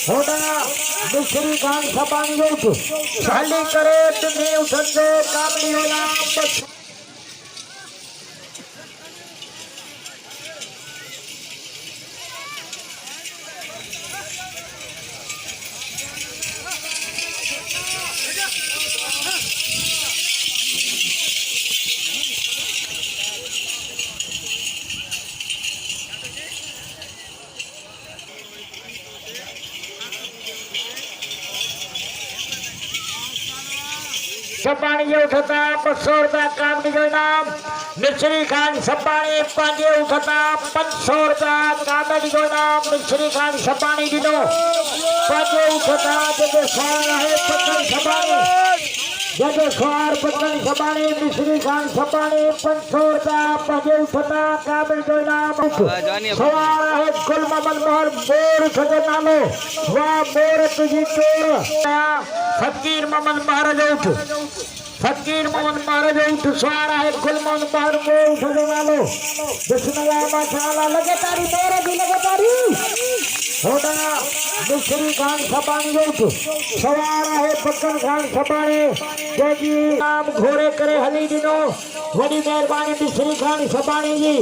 होता मिश्री खान सपानी योग शाली करे तुम्हें उठते कामली होला सपानी उठता 500 रुपया काम की नाम मिश्री खान सपानी पांजे उठता 500 रुपया काम की नाम मिश्री खान सपानी दिनो पांजे उठता जगह सवार है पत्थर सपानी जगह सवार पत्थर सपानी मिश्री खान सपानी 500 रुपया पांजे उठता काम की नाम सवार है गुल मोहम्मद मोहर बोर सजे नालो वाह बोर तुझी चोर फकीर मोहम्मद महाराज उठ फकीर मोहम्मद महाराज उठ सवार है गुल मोहम्मद महार बोर सजे नालो बिस्मिल्लाह माशाअल्लाह लगे तारी मेरे भी लगे तारी होता मिश्री खान सपानी उठ सवार है पक्कन खान सपानी जय जी नाम घोड़े करे हली दिनो बड़ी मेहरबानी मिश्री खान सपानी जी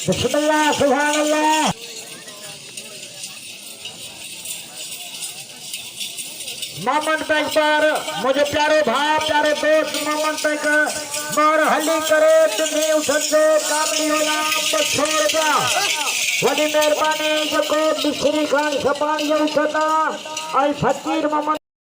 बिस्मिल्लाह सुभान अल्लाह मोहम्मद पैक पर मुझे प्यारे भाई प्यारे दोस्त मोहम्मद पैक मोर हली करे तुम्हें उठते कामली होला 500 रुपया बड़ी मेहरबानी जो को मिश्री खान सपानी उठता और फकीर मोहम्मद